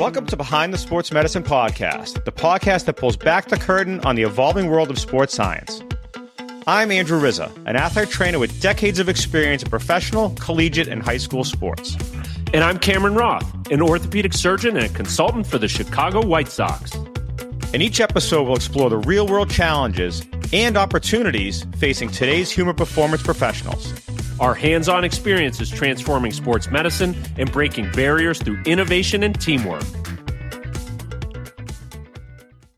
Welcome to Behind the Sports Medicine Podcast, the podcast that pulls back the curtain on the evolving world of sports science. I'm Andrew Rizza, an athlete trainer with decades of experience in professional, collegiate, and high school sports. And I'm Cameron Roth, an orthopedic surgeon and a consultant for the Chicago White Sox. In each episode, we'll explore the real-world challenges and opportunities facing today's human performance professionals. Our hands-on experience is transforming sports medicine and breaking barriers through innovation and teamwork.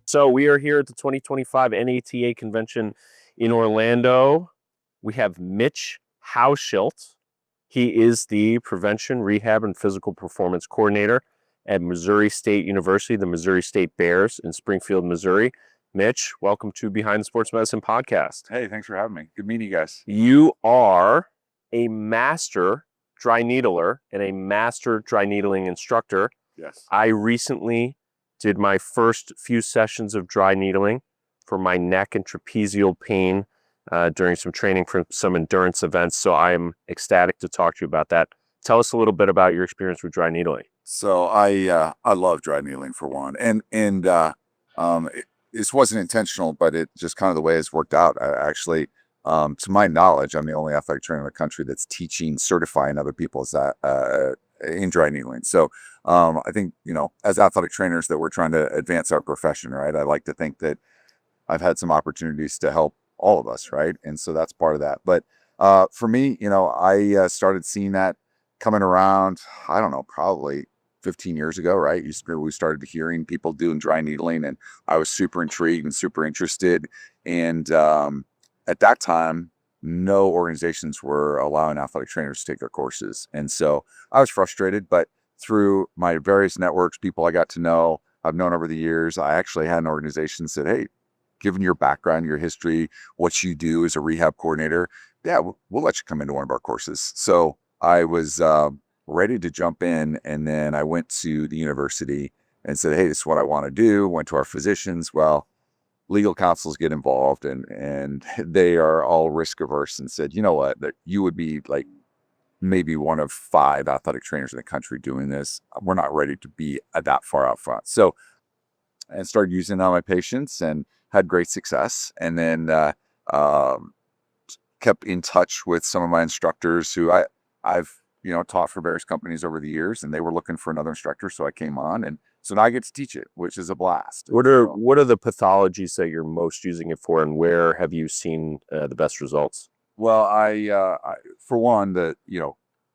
So we are here at the 2025 NATA convention in Orlando. We have Mitch Hauschildt. He is the Prevention, Rehab, and Physical Performance Coordinator at Missouri State University, the Missouri State Bears in Springfield, Missouri. Mitch, welcome to Behind the Sports Medicine Podcast. Hey, thanks for having me. Good meeting you guys. You are a master dry needler and a master dry needling instructor. Yes. I recently did my first few sessions of dry needling for my neck and trapezial pain during some training for some endurance events. So I'm ecstatic to talk to you about that. Tell us a little bit about your experience with dry needling. So I love dry needling for one, and this wasn't intentional, but it just kind of the way it's worked out. I actually, to my knowledge, I'm the only athletic trainer in the country that's teaching, certifying other people in dry needling. So I think, as athletic trainers that we're trying to advance our profession, right? I like to think that I've had some opportunities to help all of us, right? And so that's part of that. But for me, I started seeing that coming around, I don't know, probably 15 years ago, right? We started hearing people doing dry needling, and I was super intrigued and super interested. And at that time, no organizations were allowing athletic trainers to take their courses. And so I was frustrated, but through my various networks, people I got to know, I've known over the years, I actually had an organization that said, hey, given your background, your history, what you do as a rehab coordinator, yeah, we'll let you come into one of our courses. So I was ready to jump in, and then I went to the university and said, hey, this is what I want to do. Went to our physicians. Well, legal counsels get involved, and they are all risk averse, and said, you know what, that you would be like maybe one of 5 athletic trainers in the country doing this. We're not ready to be that far out front. So I started using it on my patients and had great success. And then kept in touch with some of my instructors who I've taught for various companies over the years, and they were looking for another instructor. So I came on, and so now I get to teach it, which is a blast. What are the pathologies that you're most using it for, and where have you seen the best results? Well, I for one,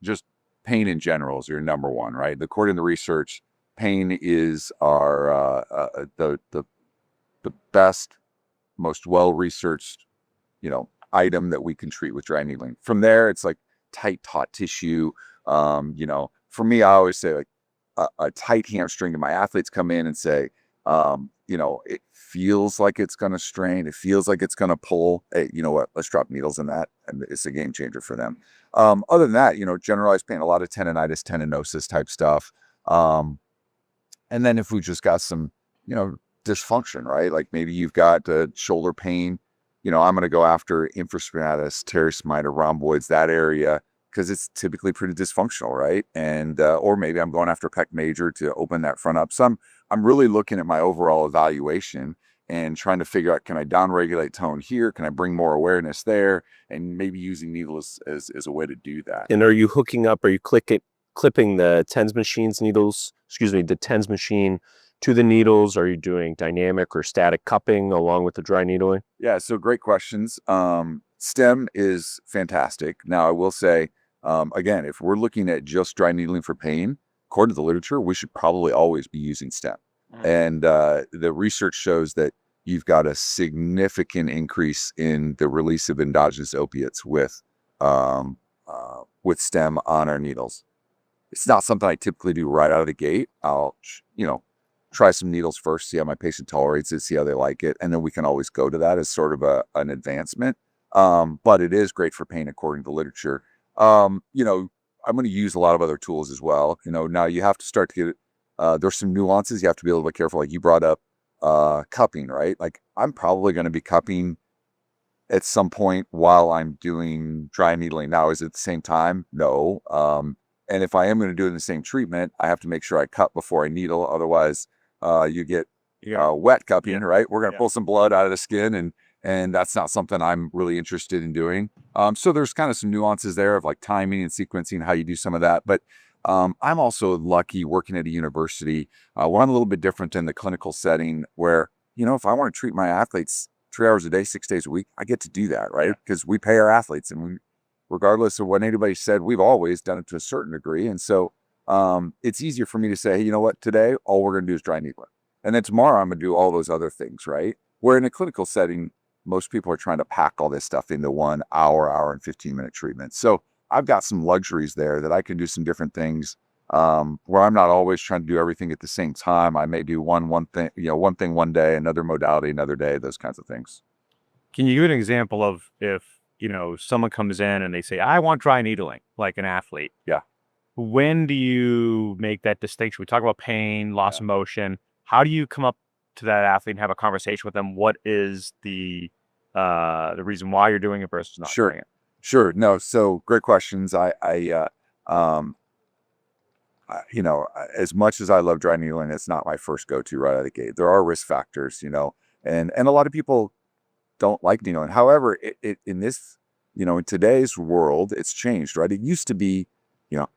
just pain in general is your number one, right? According to the research, pain is our the best, most well-researched, item that we can treat with dry needling. From there, it's like tight, taut tissue. For me, I always say like a tight hamstring, and my athletes come in and say, it feels like it's going to strain. It feels like it's going to pull. Hey, you know what? Let's drop needles in that. And it's a game changer for them. Other than that, generalized pain, a lot of tendonitis, tendinosis type stuff. And then if we just got some, dysfunction, right? Like maybe you've got shoulder pain, I'm going to go after infraspinatus, teres or rhomboids, that area, because it's typically pretty dysfunctional, right? And or maybe I'm going after pec major to open that front up. So I'm really looking at my overall evaluation and trying to figure out, can I downregulate tone here? Can I bring more awareness there? And maybe using needles as a way to do that. And are you clipping the TENS machine to the needles? Are you doing dynamic or static cupping along with the dry needling? Yeah, so great questions. STEM is fantastic. Now, I will say, again, if we're looking at just dry needling for pain, according to the literature, we should probably always be using STEM. And the research shows that you've got a significant increase in the release of endogenous opiates with STEM on our needles. It's not something I typically do right out of the gate. I'll, try some needles first, see how my patient tolerates it, see how they like it, and then we can always go to that as sort of an advancement. But it is great for pain according to the literature. I'm going to use a lot of other tools as well. Now you have to start to get, there's some nuances. You have to be a little bit careful. Like you brought up cupping, right? Like I'm probably going to be cupping at some point while I'm doing dry needling. Now, is it at the same time? No. And if I am going to do it in the same treatment, I have to make sure I cut before I needle. Otherwise, you get wet cupping, right? We're going to pull some blood out of the skin, and that's not something I'm really interested in doing. So there's kind of some nuances there of like timing and sequencing, how you do some of that. But I'm also lucky working at a university where I'm a little bit different in the clinical setting where, if I want to treat my athletes 3 hours a day, 6 days a week, I get to do that, right? Because we pay our athletes, and regardless of what anybody said, we've always done it to a certain degree. And so it's easier for me to say, hey, you know what, today, all we're going to do is dry needling. And then tomorrow I'm going to do all those other things, right? Where in a clinical setting, most people are trying to pack all this stuff into 1 hour, hour and 15-minute treatment. So I've got some luxuries there that I can do some different things where I'm not always trying to do everything at the same time. I may do one thing, one thing one day, another modality another day, those kinds of things. Can you give an example of if, someone comes in and they say, I want dry needling, like an athlete? Yeah. When do you make that distinction? We talk about pain, loss of motion. How do you come up to that athlete and have a conversation with them? What is the reason why you're doing it versus not doing it? Sure. No. So great questions. As much as I love dry needling, it's not my first go-to right out of the gate. There are risk factors, and a lot of people don't like needling. However, in this, in today's world, it's changed, right? It used to be,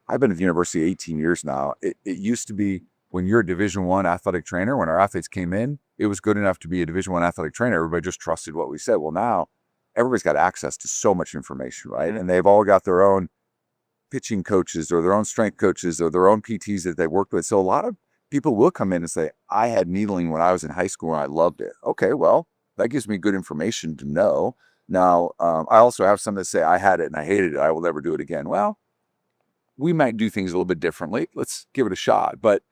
I've been at the university 18 years now. It used to be when you're a Division I athletic trainer, when our athletes came in, it was good enough to be a Division I athletic trainer. Everybody just trusted what we said. Well, now everybody's got access to so much information, right? And they've all got their own pitching coaches or their own strength coaches or their own PTs that they've worked with. So a lot of people will come in and say, I had needling when I was in high school and I loved it. Okay, well, that gives me good information to know. Now, I also have some that say, I had it and I hated it. I will never do it again. Well, we might do things a little bit differently. Let's give it a shot. But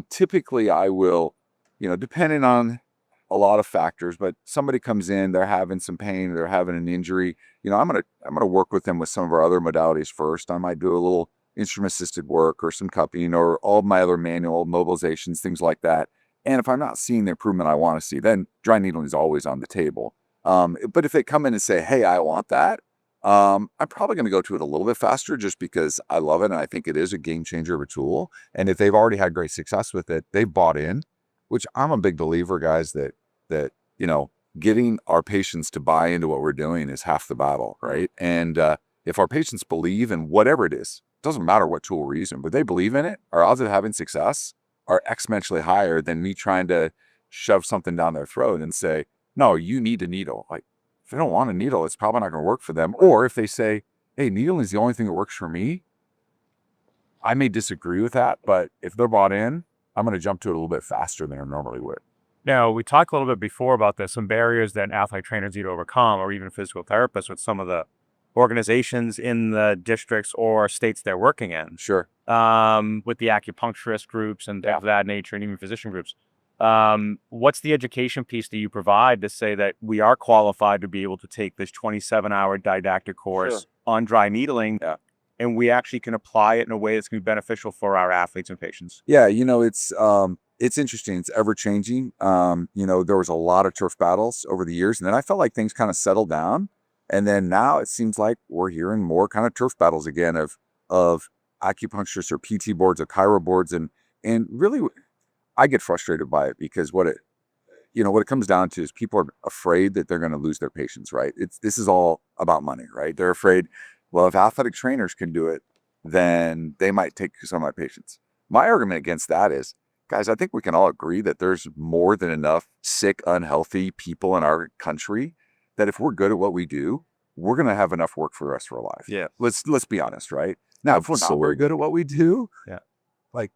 typically I will, depending on a lot of factors, but somebody comes in, they're having some pain, they're having an injury, I'm gonna work with them with some of our other modalities first. I might do a little instrument assisted work or some cupping or all of my other manual mobilizations, things like that. And if I'm not seeing the improvement I want to see, then dry needling is always on the table. But if they come in and say, hey, I want that, I'm probably going to go to it a little bit faster just because I love it and I think it is a game changer of a tool. And if they've already had great success with it, they've bought in, which I'm a big believer, guys, that getting our patients to buy into what we're doing is half the battle, right? And if our patients believe in whatever it is, doesn't matter what tool we're using, but they believe in it, our odds of having success are exponentially higher than me trying to shove something down their throat and say, no, you need a needle. Like, if they don't want a needle, it's probably not going to work for them. Or if they say, hey, needling is the only thing that works for me, I may disagree with that, but if they're bought in, I'm going to jump to it a little bit faster than I normally would. Now, we talked a little bit before about this, some barriers that athletic trainers need to overcome, or even physical therapists with some of the organizations in the districts or states they're working in. Sure. With the acupuncturist groups and things of that nature, and even physician groups. What's the education piece that you provide to say that we are qualified to be able to take this 27-hour didactic course on dry needling, and we actually can apply it in a way that's going to be beneficial for our athletes and patients? Yeah, it's interesting. It's ever changing. There was a lot of turf battles over the years, and then I felt like things kind of settled down. And then now it seems like we're hearing more kind of turf battles again of acupuncturists or PT boards or chiro boards. And really, I get frustrated by it because what it comes down to is people are afraid that they're going to lose their patients, right? This is all about money, right? They're afraid, well, if athletic trainers can do it, then they might take some of my patients. My argument against that is, guys, I think we can all agree that there's more than enough sick, unhealthy people in our country that if we're good at what we do, we're going to have enough work for the rest of our life. Yeah. Let's be honest, right? Now, if we're not very good at what we do, like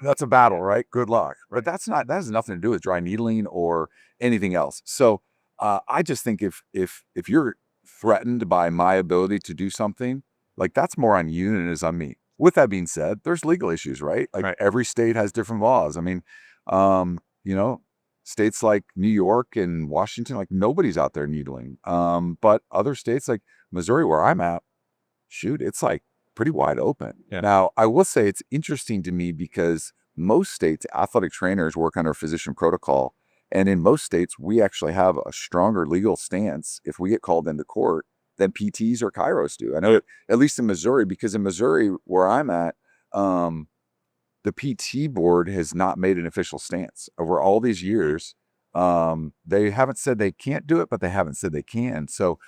that's a battle, right? Good luck. But that has nothing to do with dry needling or anything else. So I just think if you're threatened by my ability to do something, like that's more on you than it is on me. With that being said, there's legal issues, right? Like every state has different laws. I mean, states like New York and Washington, like nobody's out there needling. But other states like Missouri, where I'm at, shoot, it's like pretty wide open. Yeah. Now, I will say it's interesting to me because most states, athletic trainers work under physician protocol. And in most states, we actually have a stronger legal stance if we get called into court than PTs or chiros do. I know at least in Missouri, because in Missouri, where I'm at, the PT board has not made an official stance over all these years. They haven't said they can't do it, but they haven't said they can. So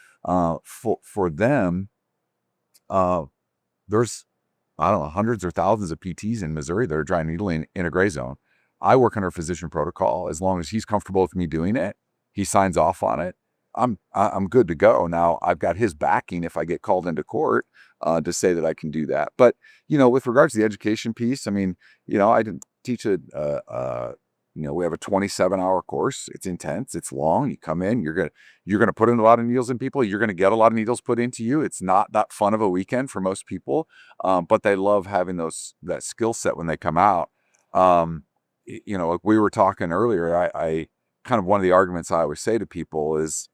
for them, there's, I don't know, hundreds or thousands of PTs in Missouri that are dry needling in a gray zone. I work under physician protocol. As long as he's comfortable with me doing it, he signs off on it, I'm good to go. Now I've got his backing if I get called into court to say that I can do that. But, with regards to the education piece, I mean, I didn't teach we have a 27-hour course. It's intense. It's long. You come in, you're going to put in a lot of needles in people. You're going to get a lot of needles put into you. It's not that fun of a weekend for most people, but they love having that skill set when they come out. Like we were talking earlier, I kind of, one of the arguments I always say to people is,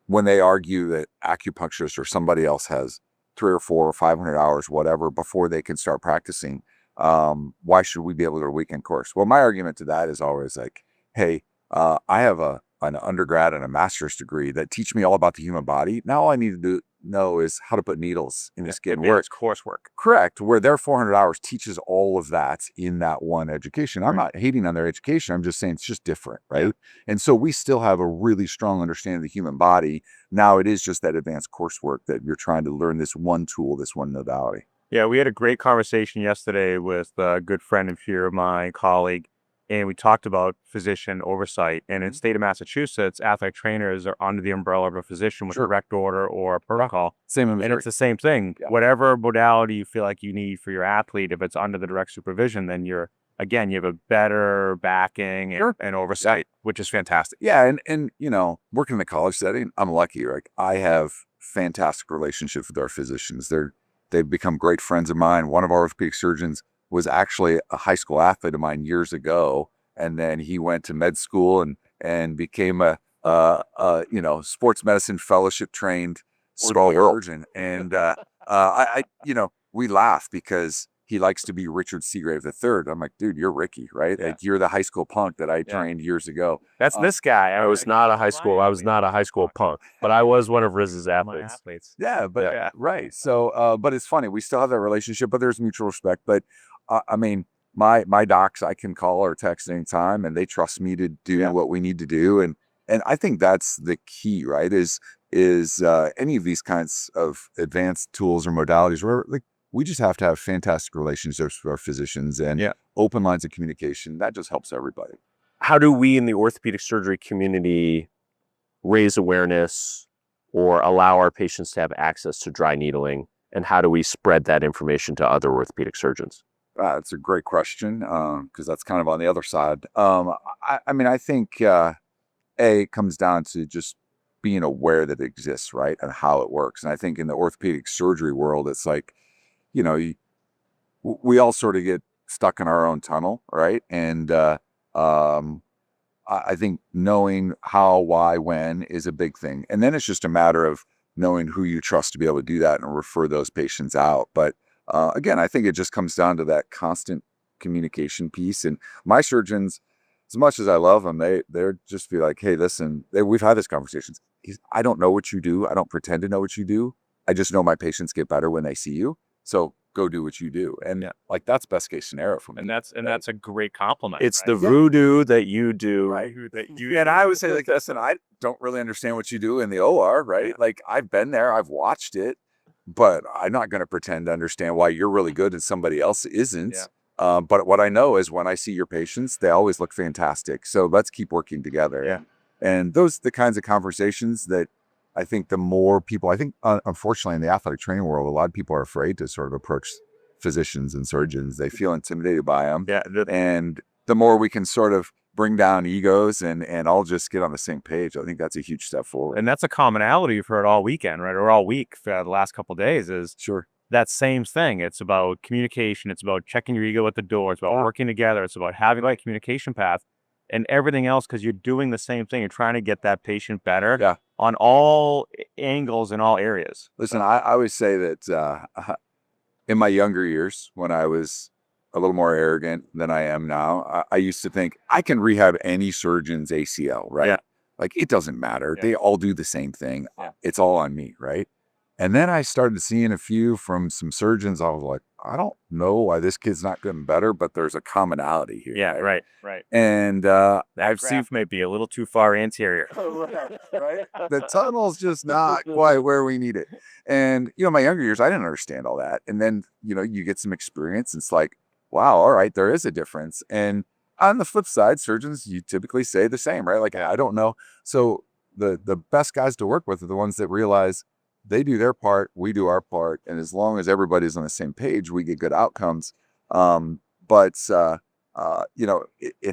when they argue that acupuncturists or somebody else has 300 or 400 or 500 hours, whatever, before they can start practicing, why should we be able to go to a weekend course? Well, my argument to that is always like, hey, I have an undergrad and a master's degree that teach me all about the human body. Now all I need to know is how to put needles in the skin. Where it's coursework. Correct. Where their 400 hours teaches all of that in that one education. I'm not hating on their education. I'm just saying it's just different, right? Yeah. And so we still have a really strong understanding of the human body. Now it is just that advanced coursework that you're trying to learn this one tool, this one modality. Yeah, we had a great conversation yesterday with a good friend and peer of mine, colleague, and we talked about physician oversight. And in the state of Massachusetts, athletic trainers are under the umbrella of a physician with a direct order or a protocol. Same in Missouri. And it's the same thing. Yeah. Whatever modality you feel like you need for your athlete, if it's under the direct supervision, then you have a better backing and oversight, which is fantastic. Yeah, and working in the college setting, I'm lucky. Like I have fantastic relationships with our physicians. They've become great friends of mine. One of our orthopedic surgeons was actually a high school athlete of mine years ago. And then he went to med school and became a sports medicine fellowship trained surgeon. And we laugh because he likes to be Richard Seagrave III. I'm like, dude, you're Ricky, right? Yeah. Like you're the high school punk that I trained years ago. That's this guy. I was not a high school punk, but I was one of Riz's athletes. Yeah, but right. So, but it's funny. We still have that relationship, but there's mutual respect. But I mean, my docs, I can call or text anytime, and they trust me to do what we need to do. And I think that's the key, right? Is any of these kinds of advanced tools or modalities where we just have to have fantastic relationships with our physicians and open lines of communication. That just helps everybody. How do we in the orthopedic surgery community raise awareness or allow our patients to have access to dry needling? And how do we spread that information to other orthopedic surgeons? It's a great question because that's kind of on the other side. I think it comes down to just being aware that it exists, right? And how it works. And I think in the orthopedic surgery world, it's like, we all sort of get stuck in our own tunnel, right? And I think knowing how, why, when is a big thing. And then it's just a matter of knowing who you trust to be able to do that and refer those patients out. But again, I think it just comes down to that constant communication piece. And my surgeons, as much as I love them, they're just be like, hey, listen, we've had this conversations. I don't know what you do. I don't pretend to know what you do. I just know my patients get better when they see you. So go do what you do. And that's best case scenario for me. And that's a great compliment. It's the voodoo that you do. Right. And I would say listen, I don't really understand what you do in the OR, right? Yeah. Like I've been there, I've watched it, but I'm not going to pretend to understand why you're really good and somebody else isn't. Yeah. But what I know is when I see your patients, they always look fantastic. So let's keep working together. Yeah. And those are the kinds of conversations that I think the more people, unfortunately in the athletic training world, a lot of people are afraid to sort of approach physicians and surgeons. They feel intimidated by them. Yeah. And the more we can sort of bring down egos and all just get on the same page, I think that's a huge step forward. And that's a commonality you've heard all weekend, right? Or all week for the last couple of days is that same thing. It's about communication. It's about checking your ego at the door. It's about working together. It's about having the right communication path and everything else because you're doing the same thing. You're trying to get that patient better on all angles in all areas. Listen, I always say that in my younger years, when I was a little more arrogant than I am now, I used to think I can rehab any surgeon's ACL, right? Yeah. Like it doesn't matter. Yeah. They all do the same thing. Yeah. It's all on me, right? And then I started seeing a few from some surgeons. I was like, I don't know why this kid's not getting better, but there's a commonality here. Yeah, right. And That I've seen graph may be a little too far anterior. right? The tunnel's just not quite where we need it. And, my younger years, I didn't understand all that. And then, you get some experience. It's like, wow, all right, there is a difference. And on the flip side, surgeons, you typically say the same, right? Like, I don't know. So the best guys to work with are the ones that realize they do their part, we do our part. And as long as everybody's on the same page, we get good outcomes. It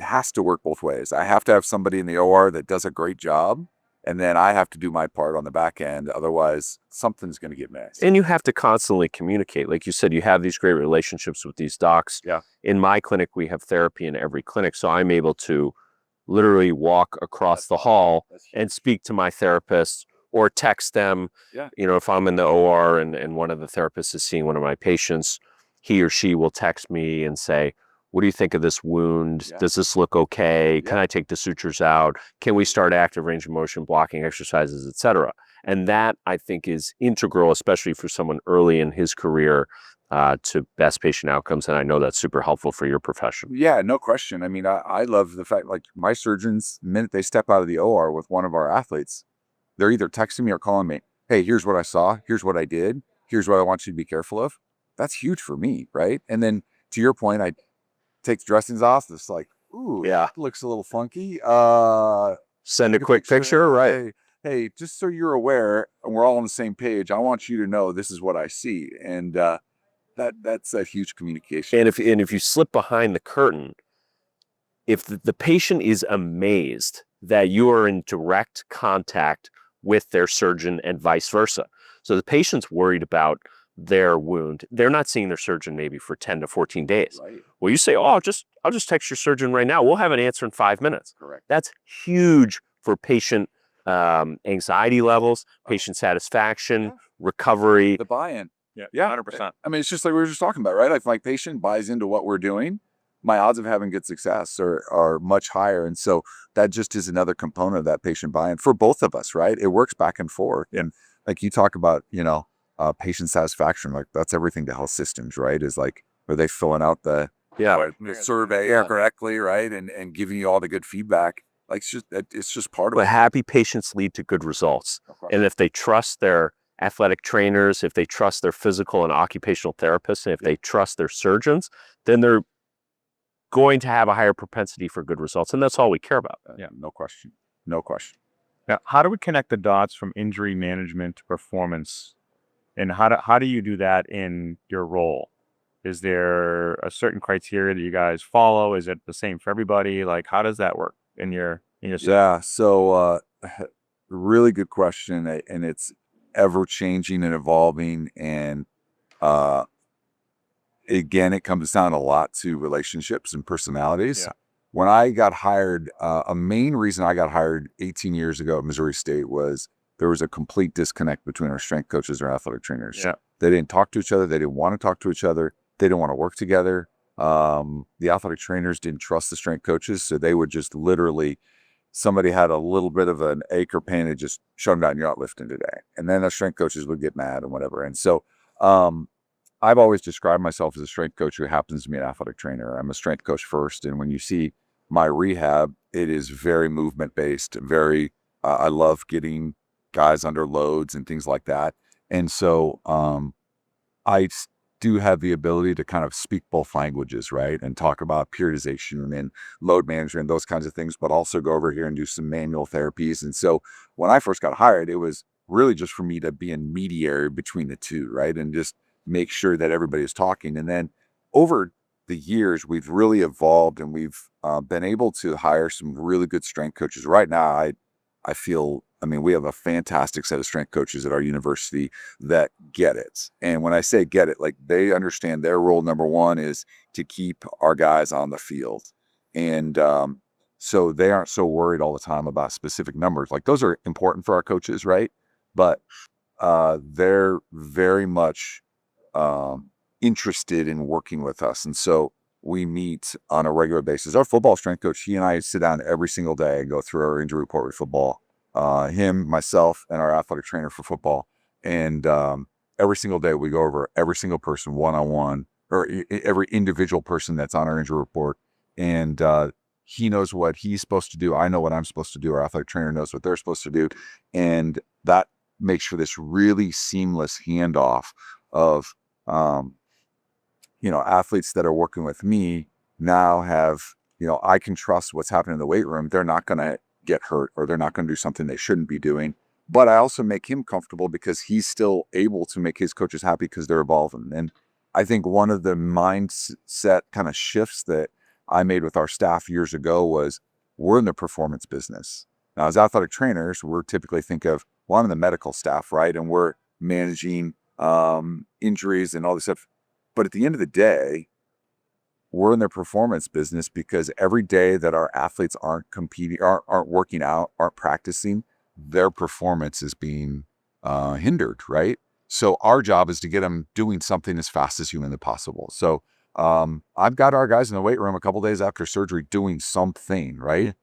has to work both ways. I have to have somebody in the OR that does a great job, and then I have to do my part on the back end. Otherwise, something's going to get messed. And you have to constantly communicate. Like you said, you have these great relationships with these docs. Yeah. In my clinic, we have therapy in every clinic. So I'm able to literally walk across the hall and speak to my therapist or text them. Yeah. If I'm in the OR and one of the therapists is seeing one of my patients, he or she will text me and say, what do you think of this wound? Yeah. Does this look okay? Yeah. Can I take the sutures out? Can we start active range of motion blocking exercises, et cetera? And that, I think, is integral, especially for someone early in his career, to best patient outcomes. And I know that's super helpful for your profession. Yeah, no question. I mean, I love the fact, like, my surgeons, the minute they step out of the OR with one of our athletes, they're either texting me or calling me, hey, here's what I saw, here's what I did, here's what I want you to be careful of. That's huge for me, right? And then to your point, I take the dressings off. It's like, ooh, Yeah. that looks a little funky. Send a quick picture, right? Hey, just so you're aware, and we're all on the same page, I want you to know this is what I see. And that's a huge communication. And if you slip behind the curtain, if the patient is amazed that you are in direct contact with their surgeon and vice versa. So the patient's worried about their wound. They're not seeing their surgeon maybe for 10 to 14 days. Right. Well, you say, oh, I'll just text your surgeon right now. We'll have an answer in 5 minutes. Correct. That's huge for patient anxiety levels, patient satisfaction, recovery. The buy-in. Yeah, Yeah. 100%. I mean, it's just like we were just talking about, right? If my patient buys into what we're doing, my odds of having good success are much higher. And so that just is another component of that patient buy-in for both of us, right? It works back and forth. And like you talk about, patient satisfaction, like that's everything to health systems, right? Is like, are they filling out the survey correctly, right? And giving you all the good feedback. Like it's just part of But it. happy patients lead to good results. And if they trust their athletic trainers, if they trust their physical and occupational therapists, and if they trust their surgeons, then they're going to have a higher propensity for good results. And that's all we care about. Yeah, no question. No question. Now, how do we connect the dots from injury management to performance? And how do you do that in your role? Is there a certain criteria that you guys follow? Is it the same for everybody? Like, how does that work in your Yeah, so really good question, and it's ever changing and evolving, and again, it comes down a lot to relationships and personalities. Yeah. When I got hired, a main reason I got hired 18 years ago at Missouri State was there was a complete disconnect between our strength coaches and our athletic trainers. Yeah. They didn't talk to each other. They didn't want to talk to each other. They didn't want to work together. The athletic trainers didn't trust the strength coaches, so they would just literally, somebody had a little bit of an ache or pain and just shut them down. You're not lifting today. And then the strength coaches would get mad and whatever. And so I've always described myself as a strength coach who happens to be an athletic trainer. I'm a strength coach first. And when you see my rehab, it is very movement based, very, I love getting guys under loads and things like that. And so I do have the ability to kind of speak both languages, right? And talk about periodization and load management, those kinds of things, but also go over here and do some manual therapies. And so when I first got hired, it was really just for me to be a mediator between the two, right? And just make sure that everybody is talking. And then over the years, we've really evolved, and we've been able to hire some really good strength coaches. Right now, I feel, we have a fantastic set of strength coaches at our university that get it. And when I say get it, like, they understand their role, number one, is to keep our guys on the field. And so they aren't so worried all the time about specific numbers. Like, those are important for our coaches, right? But they're very much interested in working with us. And so we meet on a regular basis. Our football strength coach, he and I sit down every single day and go through our injury report with football. Him, myself, and our athletic trainer for football. And every single day we go over every single person one-on-one, or every individual person that's on our injury report. And he knows what he's supposed to do. I know what I'm supposed to do. Our athletic trainer knows what they're supposed to do. And that makes for this really seamless handoff of, athletes that are working with me now have, I can trust what's happening in the weight room. They're not going to get hurt, or they're not going to do something they shouldn't be doing. But I also make him comfortable because he's still able to make his coaches happy because they're evolving. And I think one of the mindset kind of shifts that I made with our staff years ago was, we're in the performance business. Now, as athletic trainers, we're typically think of, well, I'm in the medical staff, right? And we're managing injuries and all this stuff. But at the end of the day, we're in the performance business because every day that our athletes aren't competing, aren't working out, aren't practicing, their performance is being hindered, right? So our job is to get them doing something as fast as humanly possible. So I've got our guys in the weight room a couple days after surgery doing something, right?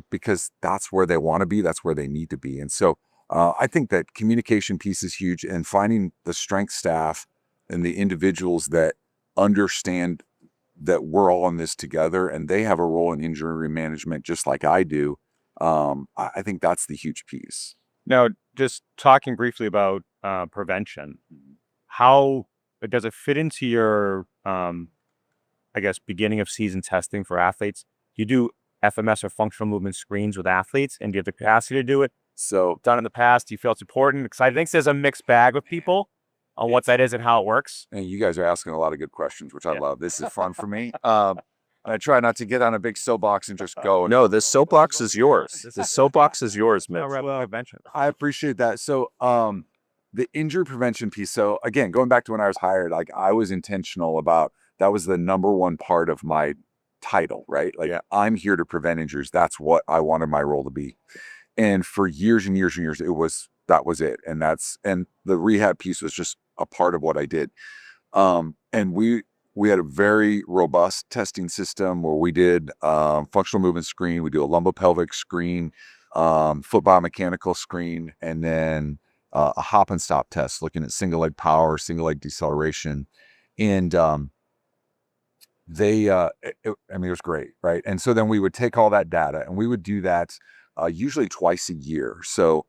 Because that's where they want to be, that's where they need to be. And so I think that communication piece is huge, and finding the strength staff and the individuals that understand that we're all in this together and they have a role in injury management just like I do. I think that's the huge piece. Now, just talking briefly about prevention, how does it fit into your, beginning of season testing for athletes? You do FMS or functional movement screens with athletes, and do you have the capacity to do it? So Done in the past, do you feel it's important? Because I think there's a mixed bag with people on what that is and how it works. And you guys are asking a lot of good questions, which I love. This is fun for me. I try not to get on a big soapbox and just go. No, this soapbox is yours. This soapbox is yours, Mitch. I appreciate that. So the injury prevention piece. So again, going back to when I was hired, like I was intentional about, that was the number one part of my title, right? Like I'm here to prevent injuries. That's what I wanted my role to be. And for years and years and years, that was it. And the rehab piece was just a part of what I did. And we had a very robust testing system where we did functional movement screen, we do a lumbopelvic screen, foot biomechanical screen, and then a hop and stop test looking at single leg power, single leg deceleration. And it was great, right? And so then we would take all that data and we would do that usually twice a year. So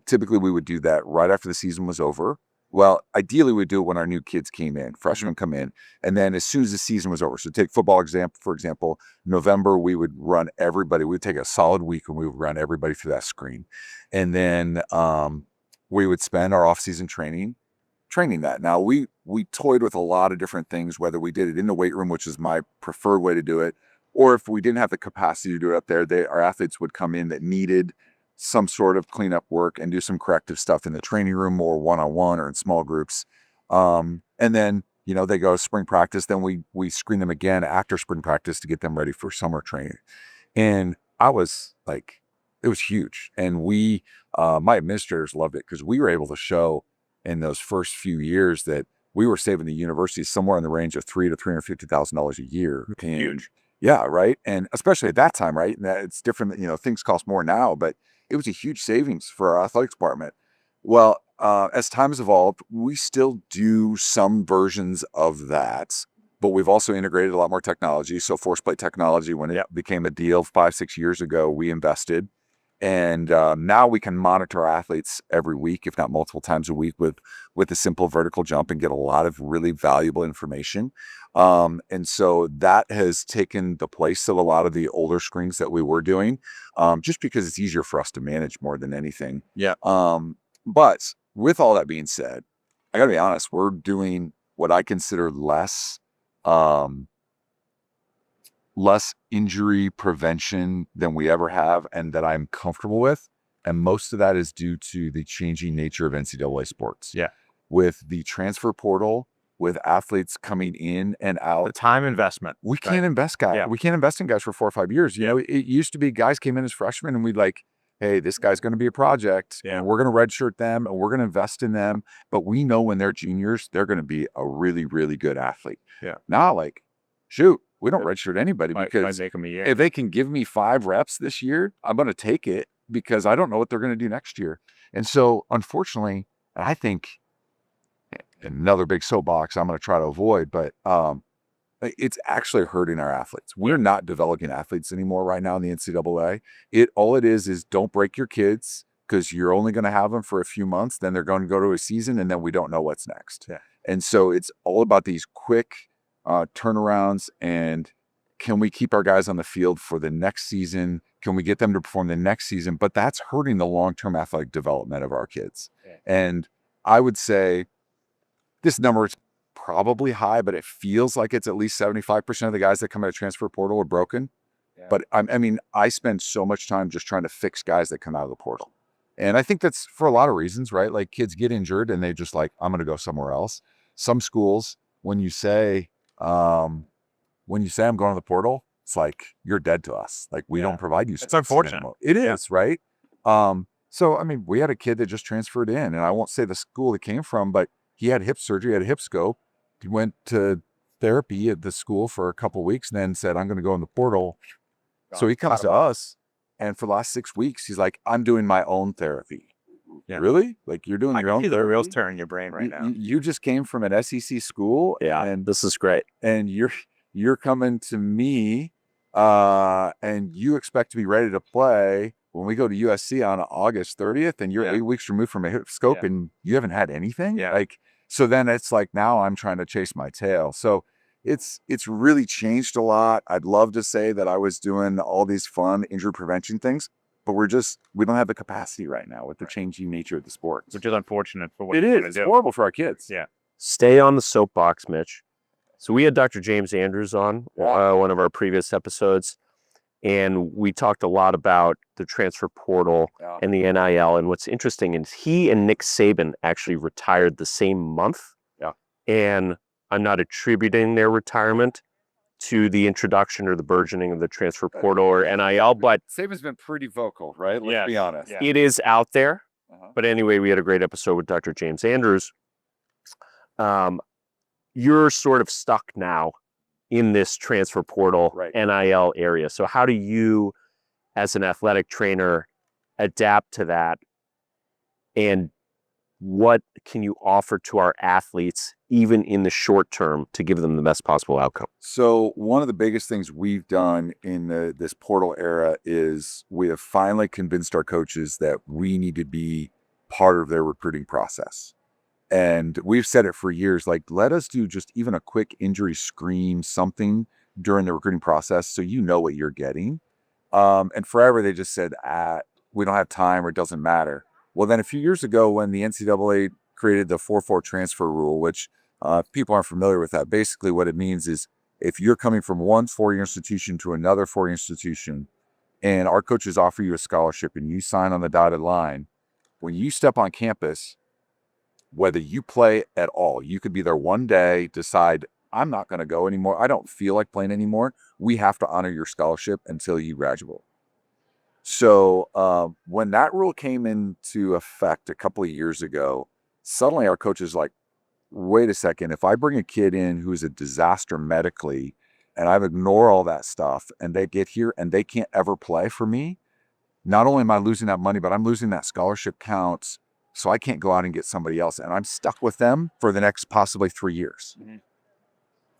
typically we would do that right after the season was over. Well, ideally we'd do it when our new kids came in, freshmen come in, and then as soon as the season was over. So take football for example, November, we would run everybody. We'd take a solid week and we would run everybody through that screen. And then we would spend our off-season training that. Now we toyed with a lot of different things, whether we did it in the weight room, which is my preferred way to do it, or if we didn't have the capacity to do it up there, our athletes would come in that needed some sort of cleanup work and do some corrective stuff in the training room or one-on-one or in small groups. And then, they go to spring practice. Then we screen them again after spring practice to get them ready for summer training. And I was like, it was huge. And my administrators loved it because we were able to show in those first few years that we were saving the university somewhere in the range of $300,000 to $350,000 a year. Huge. Yeah, right. And especially at that time, right? And it's different, things cost more now, but it was a huge savings for our athletics department. Well, as time has evolved, we still do some versions of that, but we've also integrated a lot more technology. So force plate technology, when it became a deal 5-6 years ago, we invested. And now we can monitor our athletes every week, if not multiple times a week, with a simple vertical jump and get a lot of really valuable information. And so that has taken the place of a lot of the older screens that we were doing, just because it's easier for us to manage more than anything. Yeah. But with all that being said, I gotta be honest, we're doing what I consider less injury prevention than we ever have and that I'm comfortable with. And most of that is due to the changing nature of NCAA sports. Yeah. With the transfer portal, with athletes coming in and out. The time investment. We can't invest guys. Yeah. We can't invest in guys for 4 or 5 years. It used to be guys came in as freshmen and we'd like, hey, this guy's going to be a project. Yeah. And we're going to redshirt them and we're going to invest in them. But we know when they're juniors, they're going to be a really, really good athlete. Yeah. Now, shoot, we don't redshirt anybody because make them a year. if they can give me 5 reps this year, I'm going to take it because I don't know what they're going to do next year. And so, unfortunately, And I think another big soapbox I'm going to try to avoid, but it's actually hurting our athletes. We're not developing athletes anymore right now in the NCAA. All it is don't break your kids, because you're only going to have them for a few months. Then they're going to go to a season, and then we don't know what's next. Yeah. And so it's all about these quick turnarounds, and can we keep our guys on the field for the next season? Can we get them to perform the next season? But that's hurting the long-term athletic development of our kids. Yeah. And I would say this number is probably high, but it feels like it's at least 75% of the guys that come out of transfer portal are broken. Yeah. But I spend so much time just trying to fix guys that come out of the portal. And I think that's for a lot of reasons, right? Like, kids get injured and they just like, I'm going to go somewhere else. Some schools, when you say I'm going to the portal, it's like, you're dead to us. Like, we don't provide you. It's unfortunate. Anymore. It is, right? So, we had a kid that just transferred in, and I won't say the school it came from, but he had hip surgery, had a hip scope. He went to therapy at the school for a couple of weeks and then said, I'm going to go in the portal. So he comes to us, and for the last 6 weeks, he's like, I'm doing my own therapy. Yeah. Really? Like, you're doing your own the therapy? wheels turn in your brain right now. You just came from an SEC school. Yeah, and this is great. And you're coming to me, and you expect to be ready to play when we go to USC on August 30th, and you're 8 weeks removed from a hip scope, and you haven't had anything? Yeah. Like, so then it's like, now I'm trying to chase my tail. So it's really changed a lot. I'd love to say that I was doing all these fun injury prevention things, but we don't have the capacity right now with the changing nature of the sport. Which is unfortunate for what It you're is. gonna It's do. horrible for our kids. Yeah. Stay on the soapbox, Mitch. So we had Dr. James Andrews on one of our previous episodes, and we talked a lot about the transfer portal and the NIL. And what's interesting is he and Nick Saban actually retired the same month. Yeah. And I'm not attributing their retirement to the introduction or the burgeoning of the transfer portal or NIL, but Saban's been pretty vocal, right? Let's Yes. be honest. Yeah. it is out there. Uh-huh. But anyway, we had a great episode with Dr. James Andrews. You're sort of stuck now in this transfer portal NIL area. So how do you, as an athletic trainer, adapt to that? And what can you offer to our athletes, even in the short term, to give them the best possible outcome? So one of the biggest things we've done in this portal era is we have finally convinced our coaches that we need to be part of their recruiting process. And we've said it for years, like, let us do just even a quick injury screen, something during the recruiting process, so you know what you're getting. And forever they just said, we don't have time, or it doesn't matter. Well, then a few years ago, when the NCAA created the 4-4 transfer rule, which if people aren't familiar with that, basically what it means is if you're coming from one 4-year institution to another 4-year institution, and our coaches offer you a scholarship and you sign on the dotted line, when you step on campus, whether you play at all, you could be there one day, decide, I'm not going to go anymore, I don't feel like playing anymore, we have to honor your scholarship until you graduate. So when that rule came into effect a couple of years ago, suddenly our coaches like, wait a second, if I bring a kid in who's a disaster medically and I ignore all that stuff and they get here and they can't ever play for me, not only am I losing that money, but I'm losing that scholarship counts. So I can't go out and get somebody else, and I'm stuck with them for the next possibly 3 years. Mm-hmm.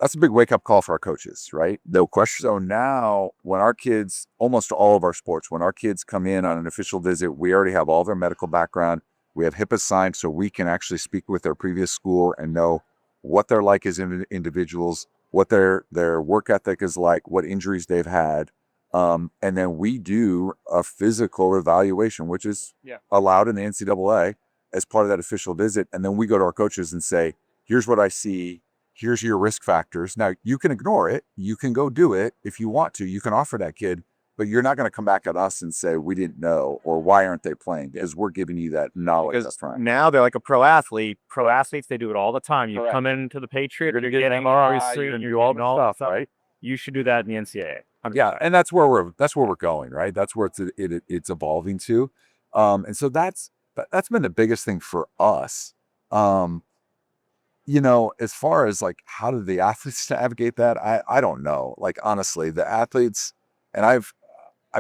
That's a big wake-up call for our coaches, right? No question. So now when our kids, almost all of our sports, when our kids come in on an official visit, we already have all their medical background. We have HIPAA signed, so we can actually speak with their previous school and know what they're like as individuals, what their work ethic is like, what injuries they've had. And then we do a physical evaluation, which is allowed in the NCAA as part of that official visit. And then we go to our coaches and say, here's what I see. Here's your risk factors. Now, you can ignore it. You can go do it if you want to. You can offer that kid, but you're not going to come back at us and say, we didn't know, or why aren't they playing? Because we're giving you that knowledge. Because now they're like a pro athlete. Pro athletes, they do it all the time. You come into the Patriot, you're getting MRI, you do all that stuff, right? You should do that in the NCAA. Yeah, and that's where we're going, right? That's where it's evolving to. And so that's been the biggest thing for us. As far as like, how do the athletes navigate that? I don't know. Like, honestly, the athletes, and I've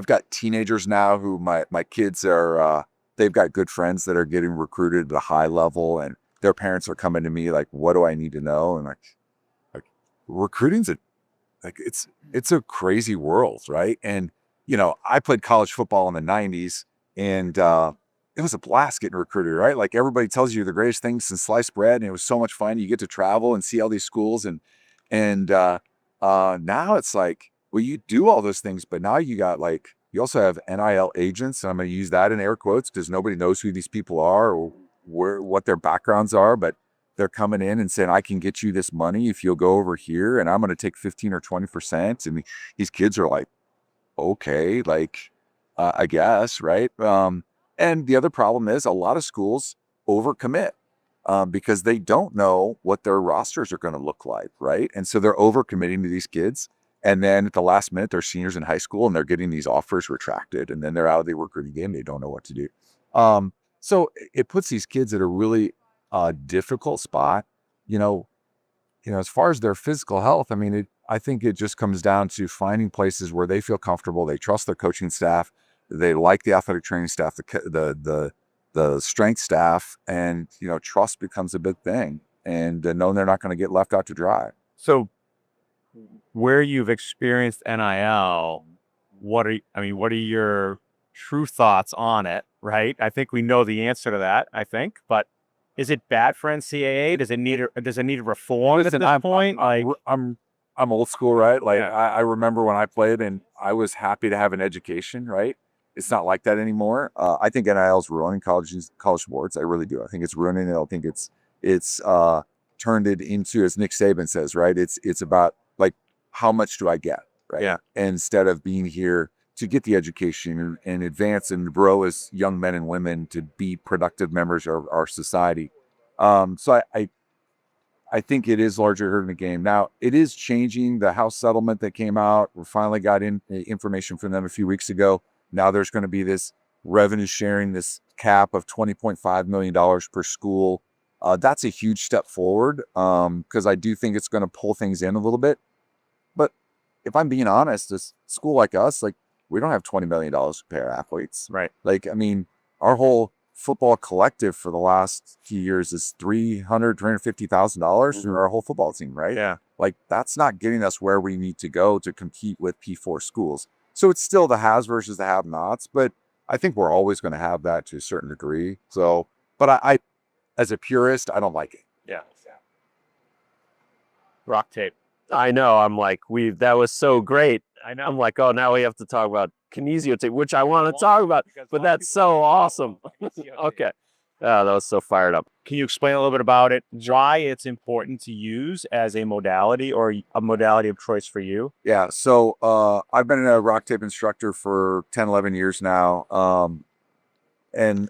got teenagers now who my kids are, they've got good friends that are getting recruited at a high level, and their parents are coming to me like, what do I need to know? And like recruiting's it's a crazy world, right? And I played college football in the 90s, and it was a blast getting recruited, right? Like everybody tells you the greatest thing since sliced bread, and it was so much fun. You get to travel and see all these schools, and now it's like, well, you do all those things, but now you also have NIL agents, and I'm going to use that in air quotes because nobody knows who these people are or what their backgrounds are, but they're coming in and saying, I can get you this money if you'll go over here, and I'm going to take 15 or 20%. And these kids are like, okay, like, I guess, right? And the other problem is a lot of schools overcommit because they don't know what their rosters are going to look like, right? And so they're overcommitting to these kids. And then at the last minute, they're seniors in high school and they're getting these offers retracted, and then they're out of the recruiting game. They don't know what to do. So it puts these kids at a really difficult spot, as far as their physical health. I mean, I think it just comes down to finding places where they feel comfortable. They trust their coaching staff. They like the athletic training staff, the strength staff, and, trust becomes a big thing, and knowing they're not going to get left out to dry. So where you've experienced NIL, what are your true thoughts on it, right? I think we know the answer to that, but is it bad for NCAA? Does it need a reform at this point? Like, I'm old school, right? Like, Yeah. I remember when I played and I was happy to have an education, right? It's not like that anymore. I think NIL is ruining college sports. I really do. I think it's ruining it. I think it's turned it into, as Nick Saban says, right? It's about like, how much do I get, right? Yeah. Instead of being here to get the education and advance and grow as young men and women to be productive members of our society. So I think it is largely hurting the game. Now, it is changing. The House settlement that came out, we finally got information from them a few weeks ago. Now there's going to be this revenue sharing, this cap of $20.5 million per school. That's a huge step forward because I do think it's going to pull things in a little bit. But if I'm being honest, a school like us, like, we don't have $20 million to pay our athletes. right. Like, I mean, our whole football collective for the last few years is $350,000 for our whole football team, right? Yeah. Like, that's not getting us where we need to go to compete with P4 schools. So it's still the haves versus the have-nots, but I think we're always going to have that to a certain degree. So, but I as a purist, I don't like it. Yeah. RockTape. I know. I'm like, that was so great. I know. I'm like, oh, now we have to talk about Kinesiology, which I want to talk about, but that's so awesome. Okay. Oh, that was so fired up. Can you explain a little bit about it? Why it's important to use as a modality or a modality of choice for you? Yeah. So I've been a RockTape instructor for 10, 11 years now. And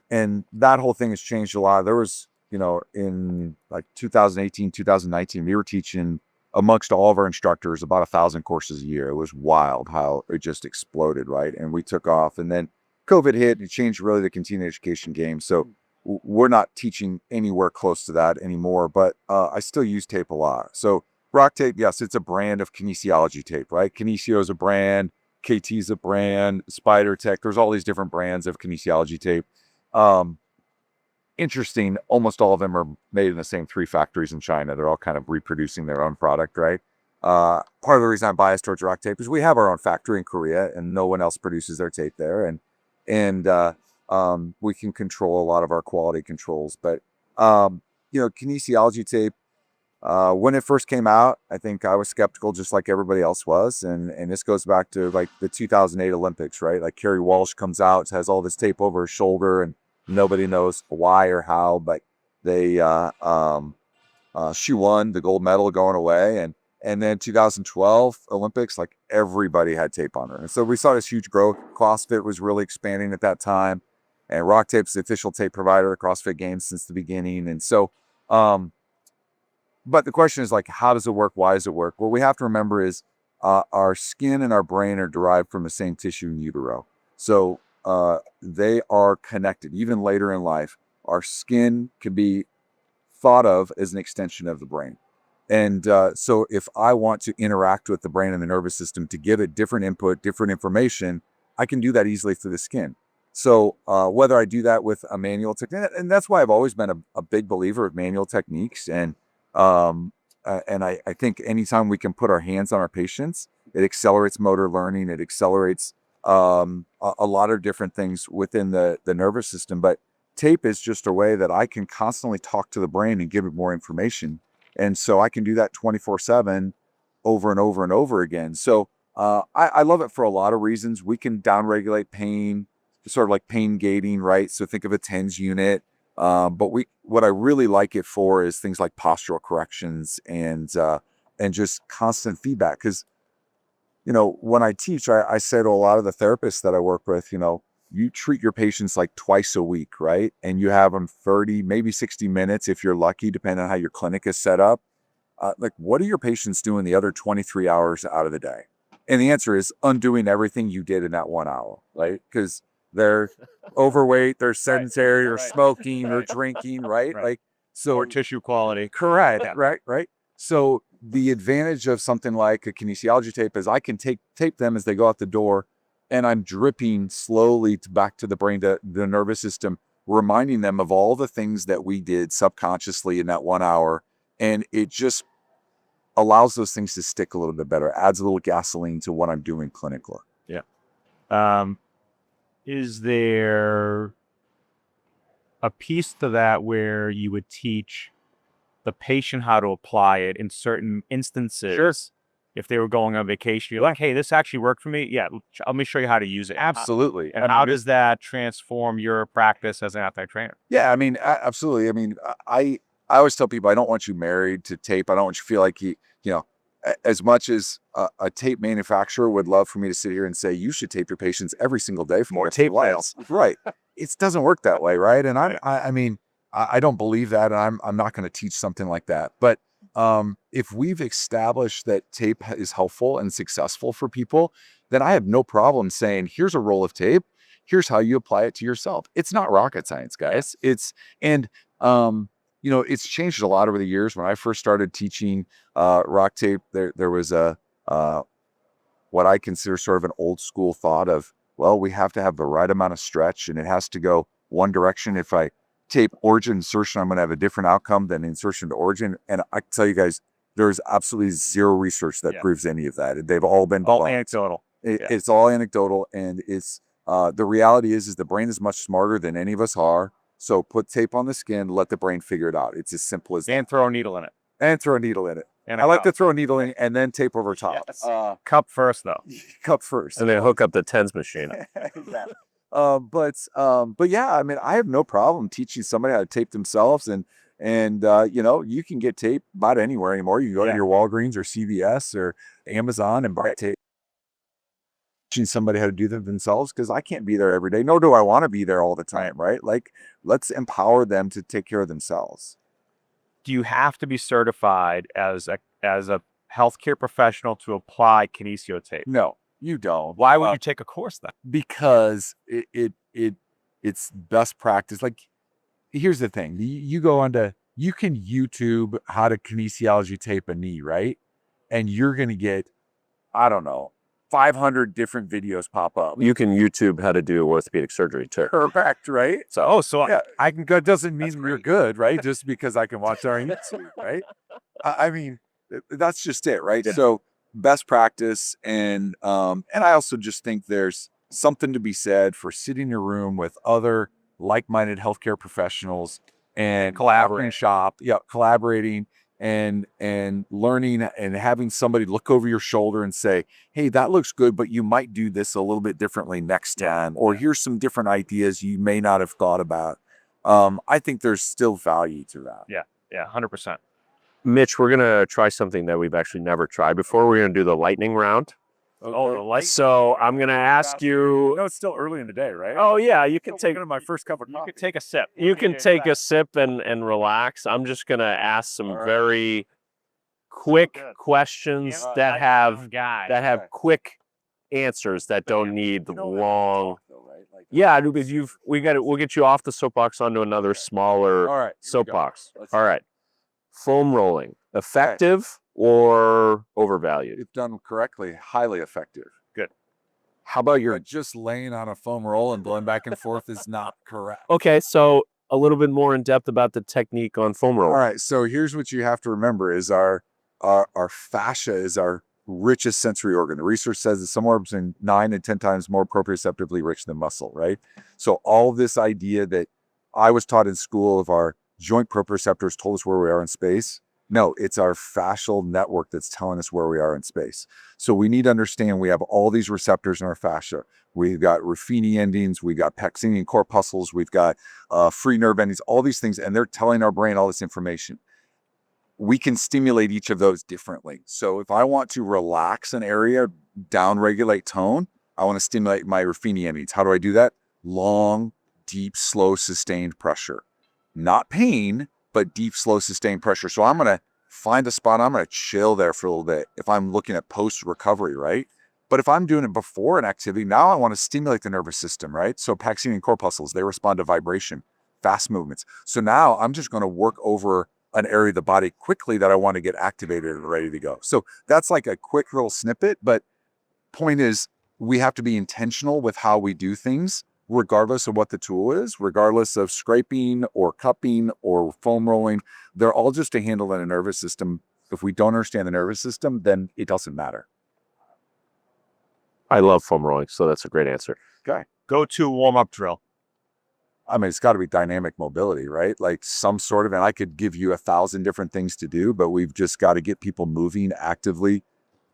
that whole thing has changed a lot. There was, in like 2018, 2019, we were teaching amongst all of our instructors about 1,000 courses a year. It was wild how it just exploded, right? And we took off, and then COVID hit and it changed really the continuing education game. So we're not teaching anywhere close to that anymore, but I still use tape a lot. So RockTape, yes, it's a brand of kinesiology tape, right? Kinesio is a brand, KT is a brand, Spider Tech, there's all these different brands of kinesiology tape. Interesting, almost all of them are made in the same 3 factories in China. They're all kind of reproducing their own product, right? Part of the reason I'm biased towards RockTape is we have our own factory in Korea and no one else produces their tape there. And we can control a lot of our quality controls. But, kinesiology tape, when it first came out, I think I was skeptical just like everybody else was. And this goes back to like the 2008 Olympics, right? Like Kerry Walsh comes out, has all this tape over his shoulder, and nobody knows why or how, but she won the gold medal going away. And then 2012 Olympics, like everybody had tape on her. And so we saw this huge growth. CrossFit was really expanding at that time. And RockTape's the official tape provider of CrossFit Games since the beginning. And so, but the question is like, how does it work? Why does it work? What we have to remember is our skin and our brain are derived from the same tissue in utero. So they are connected. Even later in life, our skin can be thought of as an extension of the brain. And so if I want to interact with the brain and the nervous system to give it different input, different information, I can do that easily through the skin. So whether I do that with a manual technique, and that's why I've always been a big believer of manual techniques. And I think anytime we can put our hands on our patients, it accelerates motor learning. It accelerates a lot of different things within the nervous system. But tape is just a way that I can constantly talk to the brain and give it more information. And so I can do that 24/7 over and over and over again. So I love it for a lot of reasons. We can downregulate pain, sort of like pain gating, right? So think of a TENS unit. But what I really like it for is things like postural corrections and just constant feedback. Because, when I teach, I say to a lot of the therapists that I work with, you treat your patients like twice a week, right? And you have them 30, maybe 60 minutes if you're lucky, depending on how your clinic is set up. Like, what are your patients doing the other 23 hours out of the day? And the answer is undoing everything you did in that 1 hour, right? Because they're overweight, they're sedentary, or smoking, or drinking, right? Like, so Or tissue quality. correct, right. So the advantage of something like a kinesiology tape is I can tape them as they go out the door, and I'm dripping slowly back to the brain, to the nervous system, reminding them of all the things that we did subconsciously in that 1 hour. And it just allows those things to stick a little bit better, adds a little gasoline to what I'm doing clinically. Yeah. Is there a piece to that where you would teach the patient how to apply it in certain instances? Sure. If they were going on vacation, you're like, hey, this actually worked for me. Yeah, let me show you how to use it. Absolutely. And how does that transform your practice as an athletic trainer? Yeah, I mean, absolutely. I mean, I always tell people I don't want you married to tape. I don't want you to feel like as much as a tape manufacturer would love for me to sit here and say you should tape your patients every single day for More tape fails. Right. It doesn't work that way, right? And I mean, I don't believe that, and I'm not going to teach something like that. But if we've established that tape is helpful and successful for people, then I have no problem saying, here's a roll of tape. Here's how you apply it to yourself. It's not rocket science, guys. It's changed a lot over the years. When I first started teaching RockTape, there was what I consider sort of an old school thought of, well, we have to have the right amount of stretch, and it has to go one direction. If I tape origin insertion, I'm going to have a different outcome than insertion to origin. And I can tell you guys, there's absolutely zero research that proves any of that. They've all been all anecdotal. It's all anecdotal, and it's the reality is the brain is much smarter than any of us are. So put tape on the skin, let the brain figure it out. It's as simple as And throw a needle in it. And throw a needle in it. And I like to throw a needle in and then tape over top. Yes. Cup first, though. Cup first. And then hook up the TENS machine. Exactly. But yeah, I mean, I have no problem teaching somebody how to tape themselves, and you can get tape about anywhere anymore. You can go to your Walgreens or CVS or Amazon and buy tape. Teaching somebody how to do them themselves, because I can't be there every day, nor do I want to be there all the time, right? Like, let's empower them to take care of themselves. Do you have to be certified as a healthcare professional to apply kinesiotape? No, you don't. Why would you take a course then? Because it's best practice. Like, here's the thing: you can YouTube how to kinesiology tape a knee, right? And you're gonna get, I don't know, 500 different videos pop up. You can YouTube how to do orthopedic surgery too. Correct, right? So Yeah, I can go. Doesn't mean you're good, right? Just because I can watch our YouTube, right? I mean, that's just it, right? Yeah. So best practice, and I also just think there's something to be said for sitting in your room with other like-minded healthcare professionals and collaborating and learning, and having somebody look over your shoulder and say, hey, that looks good, but you might do this a little bit differently next time, or here's some different ideas you may not have thought about. I think there's still value to that. Yeah, 100%. Mitch, we're going to try something that we've actually never tried before. We're going to do the lightning round. Oh, the light. So I'm going to ask you. No, it's still early in the day, right? Oh, yeah, you can take my first cup of You could take a sip. You can take a sip and relax. I'm just going to ask some very quick questions that have quick answers that don't need long. Yeah, because we'll get you off the soapbox onto another smaller soapbox. All right. Foam rolling, effective or overvalued? If done correctly, highly effective. Good. How about your... But just laying on a foam roll and blowing back and forth is not correct. Okay, so a little bit more in depth about the technique on foam roll. All right, so here's what you have to remember is our fascia is our richest sensory organ. The research says it's somewhere between 9 and 10 times more proprioceptively rich than muscle, right? So all this idea that I was taught in school of our joint proprioceptors told us where we are in space. No, it's our fascial network that's telling us where we are in space. So we need to understand we have all these receptors in our fascia. We've got Ruffini endings, we've got Pacinian corpuscles, we've got free nerve endings, all these things, and they're telling our brain all this information. We can stimulate each of those differently. So if I want to relax an area, down-regulate tone, I want to stimulate my Ruffini endings. How do I do that? Long, deep, slow, sustained pressure. Not pain, but deep, slow, sustained pressure. So I'm going to find a spot. I'm going to chill there for a little bit if I'm looking at post-recovery, right? But if I'm doing it before an activity, now I want to stimulate the nervous system, right? So Pacinian corpuscles, they respond to vibration, fast movements. So now I'm just going to work over an area of the body quickly that I want to get activated and ready to go. So that's like a quick little snippet, but point is we have to be intentional with how we do things, regardless of what the tool is, regardless of scraping or cupping or foam rolling. They're all just a handle in a nervous system. If we don't understand the nervous system, then it doesn't matter. I love foam rolling, so that's a great answer. Okay. Go-to warm-up drill. I mean, it's got to be dynamic mobility, right? Like some sort of, and I could give you 1,000 different things to do, but we've just got to get people moving actively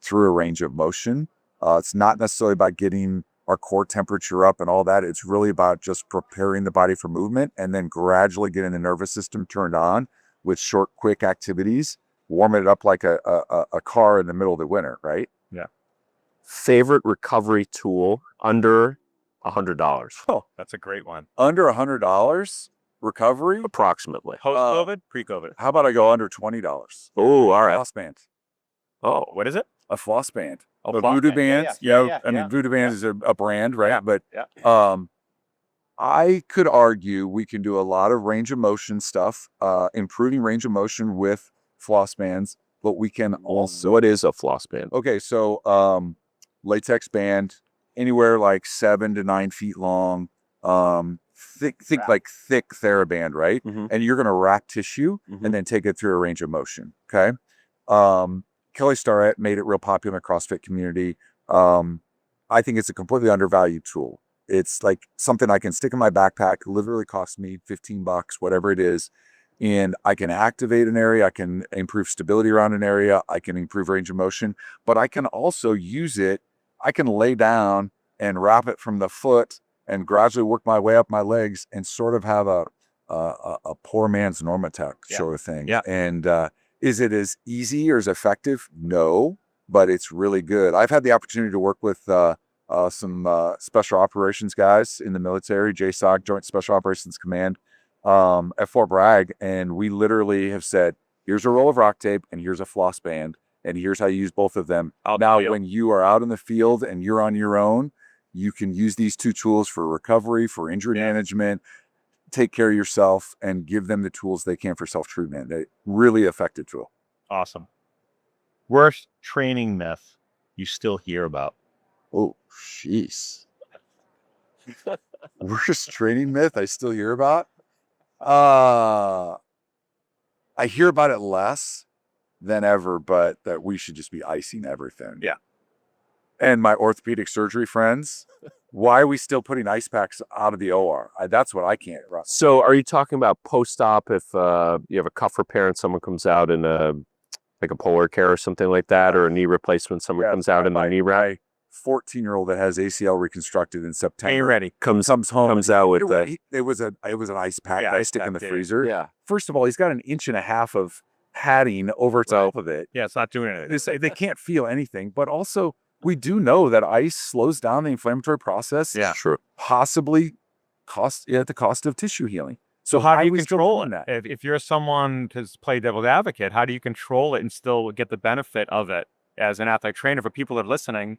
through a range of motion. It's not necessarily about getting our core temperature up and all that. It's really about just preparing the body for movement and then gradually getting the nervous system turned on with short, quick activities, warming it up like a car in the middle of the winter, right? Yeah. Favorite recovery tool under $100? Oh, That's a great one. under $100 recovery? Approximately. Post-COVID, pre-COVID. How about I go under $20? Oh, all right. Floss band. Oh, What is it? A floss band. Oh, A floss Voodoo band. band. Yeah. I mean, Voodoo band is a brand, right? Yeah. But Yeah. I could argue we can do a lot of range of motion stuff, improving range of motion with floss bands, but we can also... What is a floss band? Okay, so latex band, anywhere like 7 to 9 feet long, thick TheraBand, right? Mhm. And you're going to wrap tissue Mhm. and then take it through a range of motion. Okay. Kelly Starrett made it real popular in the CrossFit community. I think it's a completely undervalued tool. It's like something I can stick in my backpack, literally cost me $15, whatever it is. And I can activate an area, I can improve stability around an area, I can improve range of motion, but I can also use it. I can lay down and wrap it from the foot and gradually work my way up my legs and sort of have a poor man's Normatec sort of thing. Yeah. And is it as easy or as effective? No, but it's really good. I've had the opportunity to work with some special operations guys in the military, JSOC, Joint Special Operations Command, at Fort Bragg, and we literally have said, here's a roll of RockTape and here's a floss band, and here's how you use both of them. Now, when you are out in the field and you're on your own, you can use these two tools for recovery, for injury management, take care of yourself, and give them the tools they can for self-treatment. A really effective tool. Awesome. Worst training myth you still hear about? Oh, jeez. Worst training myth I still hear about? I hear about it less than ever, but that we should just be icing everything. Yeah. And my orthopedic surgery friends, why are we still putting ice packs out of the OR? That's what I can't run. So are you talking about post-op if you have a cuff repair and someone comes out in like a polar care or something like that, or a knee replacement, someone comes out in a knee wrap? My 14-year-old that has ACL reconstructed in September. Ain't ready. Comes home. Comes out with it was an ice pack Yeah, that I stick in the freezer. Yeah. First of all, he's got an 1.5 inches of padding over top of it. Yeah, it's not doing anything. They can't feel anything, but also we do know that ice slows down the inflammatory process. Yeah. True. Possibly at the cost of tissue healing. So how do you we still control doing it? that? If you're someone to play devil's advocate, how do you control it and still get the benefit of it as an athletic trainer for people that are listening?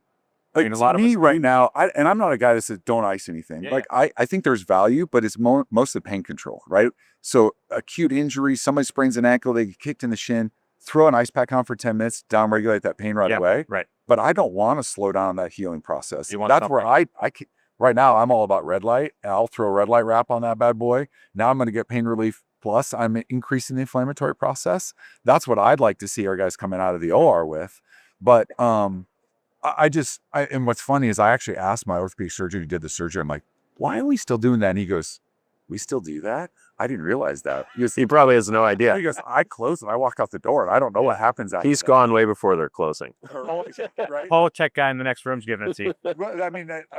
I mean, a lot of us right now, and I'm not a guy that says don't ice anything. Yeah, I think there's value, but it's mostly pain control, right? So acute injury, somebody sprains an ankle, they get kicked in the shin, throw an ice pack on for 10 minutes, down-regulate that pain right away. Right. But I don't want to slow down that healing process. You want That's something. where I right now, I'm all about red light. And I'll throw a red light wrap on that bad boy. Now I'm going to get pain relief. Plus, I'm increasing the inflammatory process. That's what I'd like to see our guys coming out of the OR with. But and what's funny is I actually asked my orthopedic surgeon who did the surgery, I'm like, why are we still doing that? And he goes, we still do that? I didn't realize that. He probably has no idea. He goes, I close and I walk out the door and I don't know what happens after He's that. gone way before they're closing. Right? Whole check guy in the next room's giving it to you. Well, I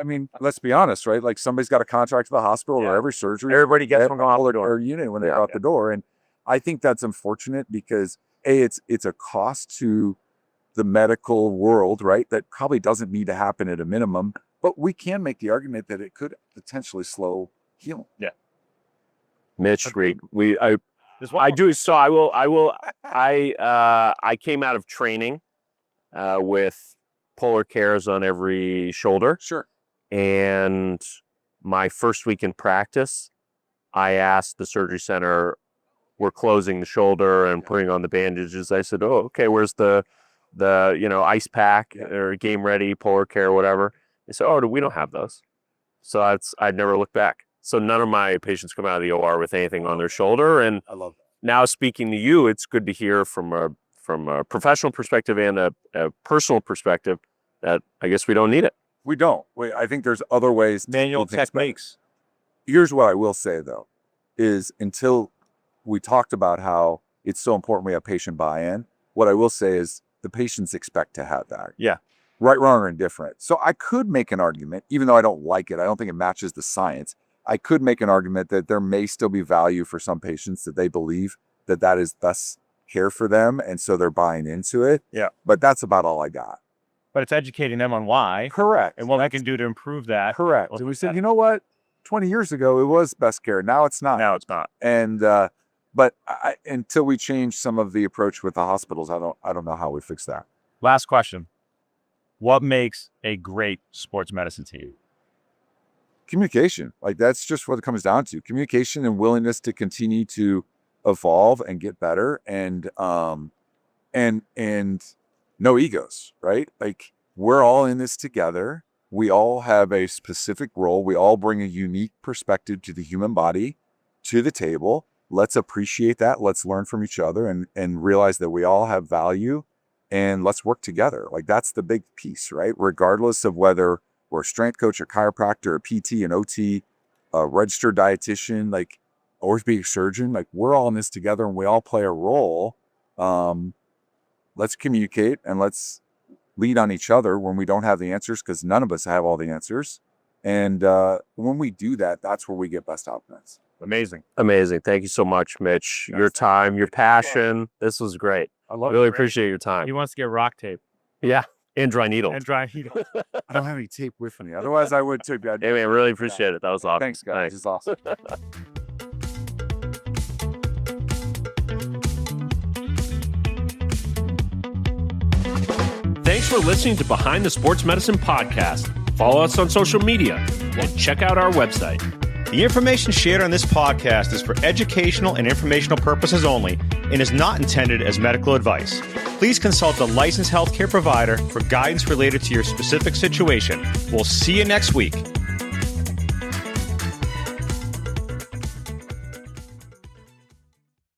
mean, let's be honest, right? Like somebody's got a contract to the hospital or every surgery. Everybody gets one going out the door. Or unit when they're out the door. And I think that's unfortunate because it's a cost to the medical world, right? That probably doesn't need to happen at a minimum, but we can make the argument that it could potentially slow healing. Yeah. Mitch, I came out of training with polar cares on every shoulder. Sure. And my first week in practice, I asked the surgery center, we're closing the shoulder and putting on the bandages. I said, oh, okay, where's the ice pack or game ready, polar care, whatever. They said, oh, we don't have those. So I'd never looked back. So none of my patients come out of the OR with anything on their shoulder. And I love that. Now speaking to you, it's good to hear from a professional perspective and a personal perspective that I guess we don't need it. We don't. I think there's other ways. Manual techniques. Here's what I will say though, is until we talked about how it's so important we have patient buy-in, what I will say is the patients expect to have that. Yeah. Right, wrong, or indifferent. So I could make an argument, even though I don't like it, I don't think it matches the science. I could make an argument that there may still be value for some patients that they believe that is best care for them. And so they're buying into it. Yeah. But that's about all I got. But it's educating them on why. Correct. And what we can do to improve that. Correct. And we said, you know what? 20 years ago, it was best care. Now it's not. Now it's not. And, but until we change some of the approach with the hospitals, I don't know how we fix that. Last question. What makes a great sports medicine team? Communication. Like that's just what it comes down to. Communication and willingness to continue to evolve and get better and no egos, right? Like we're all in this together. We all have a specific role. We all bring a unique perspective to the human body, to the table. Let's appreciate that. Let's learn from each other and realize that we all have value and let's work together. Like that's the big piece, right? Regardless of whether we're a strength coach, a chiropractor, a PT, an OT, a registered dietitian, like orthopedic surgeon, like we're all in this together and we all play a role. Let's communicate and let's lead on each other when we don't have the answers because none of us have all the answers. And when we do that, that's where we get best outcomes. Amazing. Amazing. Thank you so much, Mitch. Your time, your passion. This was great. I love Really it. appreciate your time. He wants to get RockTape. Yeah. And dry needle. And dry needle. I don't have any tape with me. Otherwise, I would too. Hey, man, really appreciate it. That was awesome. Thanks, guys. This is awesome. Thanks for listening to Behind the Sports Medicine Podcast. Follow us on social media and check out our website. The information shared on this podcast is for educational and informational purposes only and is not intended as medical advice. Please consult a licensed healthcare provider for guidance related to your specific situation. We'll see you next week.